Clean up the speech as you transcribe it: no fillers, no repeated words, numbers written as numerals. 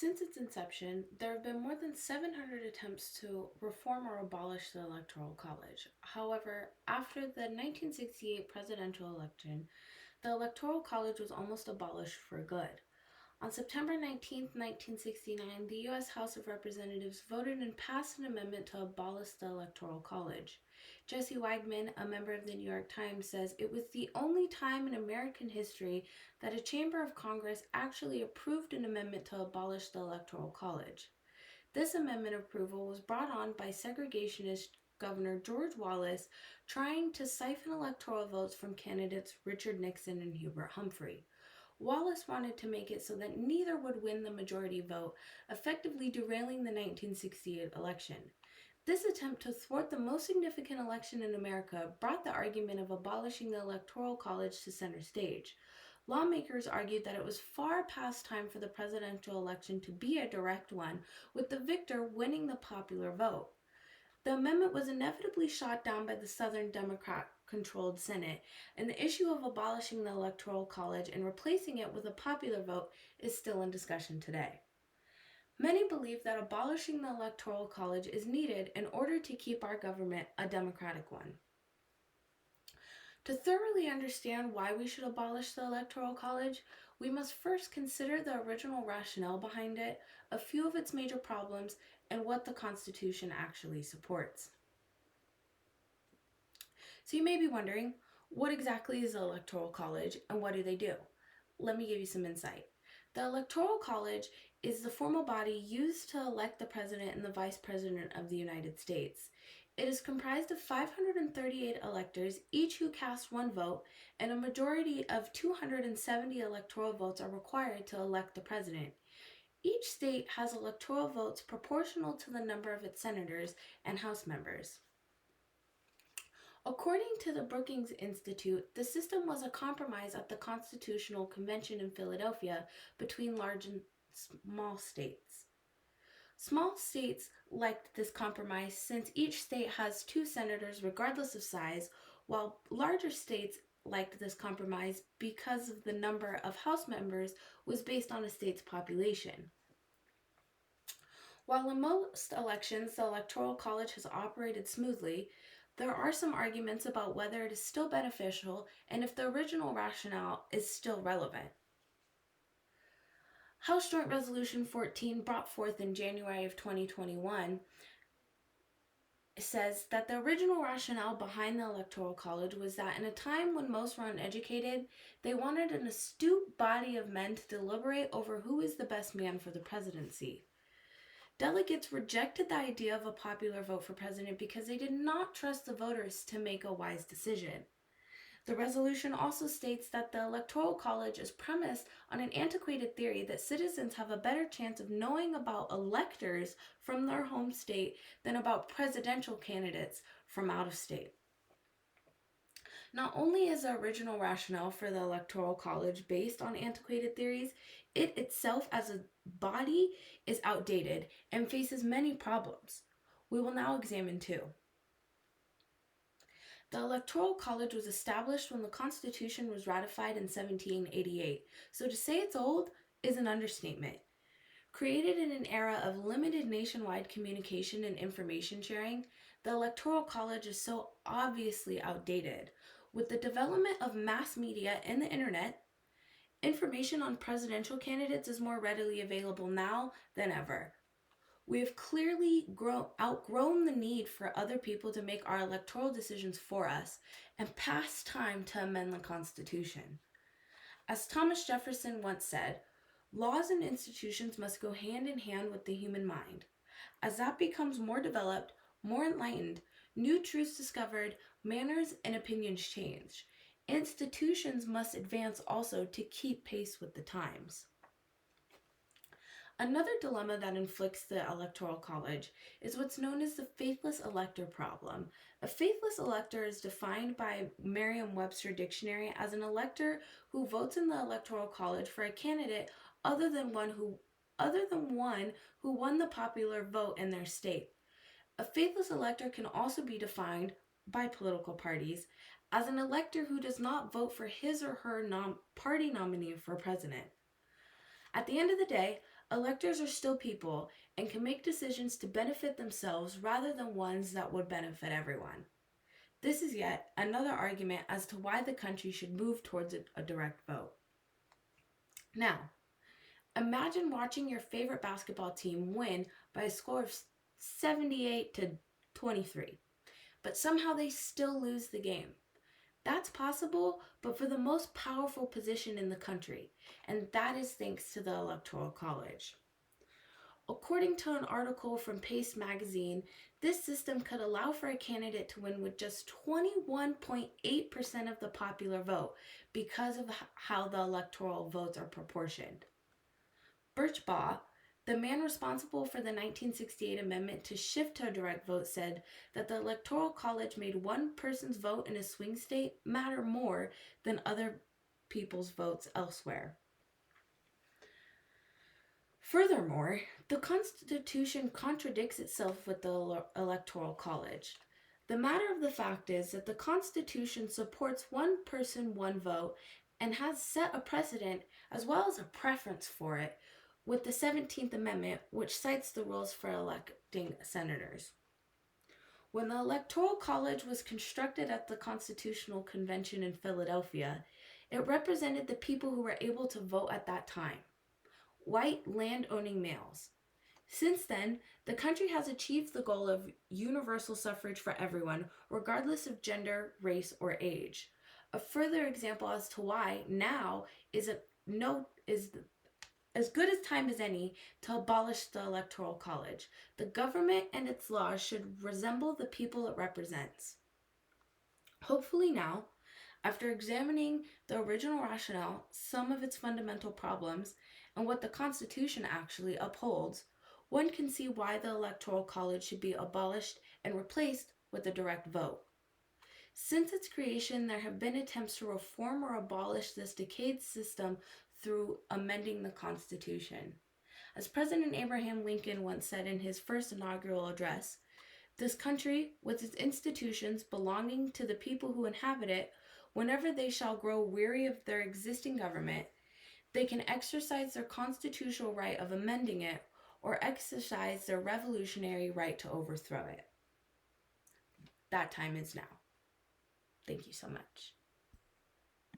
Since its inception, there have been more than 700 attempts to reform or abolish the Electoral College. However, after the 1968 presidential election, the Electoral College was almost abolished for good. On September 19, 1969, the U.S. House of Representatives voted and passed an amendment to abolish the Electoral College. Jesse Weigman, a member of the New York Times, says it was the only time in American history that a chamber of Congress actually approved an amendment to abolish the Electoral College. This amendment approval was brought on by segregationist Governor George Wallace trying to siphon electoral votes from candidates Richard Nixon and Hubert Humphrey. Wallace wanted to make it so that neither would win the majority vote, effectively derailing the 1968 election. This attempt to thwart the most significant election in America brought the argument of abolishing the Electoral College to center stage. Lawmakers argued that it was far past time for the presidential election to be a direct one, with the victor winning the popular vote. The amendment was inevitably shot down by the Southern Democrat-controlled Senate, and the issue of abolishing the Electoral College and replacing it with a popular vote is still in discussion today. Many believe that abolishing the Electoral College is needed in order to keep our government a democratic one. To thoroughly understand why we should abolish the Electoral College, we must first consider the original rationale behind it, a few of its major problems, and what the Constitution actually supports. So you may be wondering, what exactly is the Electoral College and what do they do? Let me give you some insight. The Electoral College is the formal body used to elect the President and the Vice President of the United States. It is comprised of 538 electors, each who cast one vote, and a majority of 270 electoral votes are required to elect the President. Each state has electoral votes proportional to the number of its senators and House members. According to the Brookings Institute, the system was a compromise at the Constitutional Convention in Philadelphia between large and small states. Small states liked this compromise since each state has 2 senators regardless of size, while larger states liked this compromise because of the number of House members was based on a state's population. While in most elections the Electoral College has operated smoothly, there are some arguments about whether it is still beneficial and if the original rationale is still relevant. House Joint Resolution 14, brought forth in January of 2021, says that the original rationale behind the Electoral College was that in a time when most were uneducated, they wanted an astute body of men to deliberate over who is the best man for the presidency. Delegates rejected the idea of a popular vote for president because they did not trust the voters to make a wise decision. The resolution also states that the Electoral College is premised on an antiquated theory that citizens have a better chance of knowing about electors from their home state than about presidential candidates from out of state. Not only is the original rationale for the Electoral College based on antiquated theories, it itself as a body is outdated and faces many problems. We will now examine 2. The Electoral College was established when the Constitution was ratified in 1788, so to say it's old is an understatement. Created in an era of limited nationwide communication and information sharing, the Electoral College is so obviously outdated. With the development of mass media and the internet, information on presidential candidates is more readily available now than ever. We have clearly outgrown the need for other people to make our electoral decisions for us and past time to amend the Constitution. As Thomas Jefferson once said, laws and institutions must go hand in hand with the human mind. As that becomes more developed, more enlightened, new truths discovered, manners and opinions change. Institutions must advance also to keep pace with the times. Another dilemma that inflicts the Electoral College is what's known as the faithless elector problem. A faithless elector is defined by Merriam-Webster Dictionary as an elector who votes in the Electoral College for a candidate other than one who won the popular vote in their state. A faithless elector can also be defined by political parties as an elector who does not vote for his or her party nominee for president. At the end of the day, electors are still people and can make decisions to benefit themselves rather than ones that would benefit everyone. This is yet another argument as to why the country should move towards a direct vote. Now, imagine watching your favorite basketball team win by a score of 78 to 23, but somehow they still lose the game. That's possible, but for the most powerful position in the country, and that is thanks to the Electoral College. According to an article from Pace magazine, this system could allow for a candidate to win with just 21.8% of the popular vote because of how the electoral votes are proportioned. Birchbaugh, the man responsible for the 1968 amendment to shift to a direct vote, said that the Electoral College made one person's vote in a swing state matter more than other people's votes elsewhere. Furthermore, the Constitution contradicts itself with the Electoral College. The matter of the fact is that the Constitution supports one person, one vote, and has set a precedent as well as a preference for it with the 17th Amendment, which cites the rules for electing senators. When the Electoral College was constructed at the Constitutional Convention in Philadelphia, it represented the people who were able to vote at that time, white land-owning males. Since then, the country has achieved the goal of universal suffrage for everyone, regardless of gender, race, or age. A further example as to why now is as good as time as any to abolish the Electoral College. The government and its laws should resemble the people it represents. Hopefully now, after examining the original rationale, some of its fundamental problems, and what the Constitution actually upholds, one can see why the Electoral College should be abolished and replaced with a direct vote. Since its creation, there have been attempts to reform or abolish this decayed system through amending the Constitution. As President Abraham Lincoln once said in his first inaugural address, "This country, with its institutions belonging to the people who inhabit it, whenever they shall grow weary of their existing government, they can exercise their constitutional right of amending it or exercise their revolutionary right to overthrow it." That time is now. Thank you so much.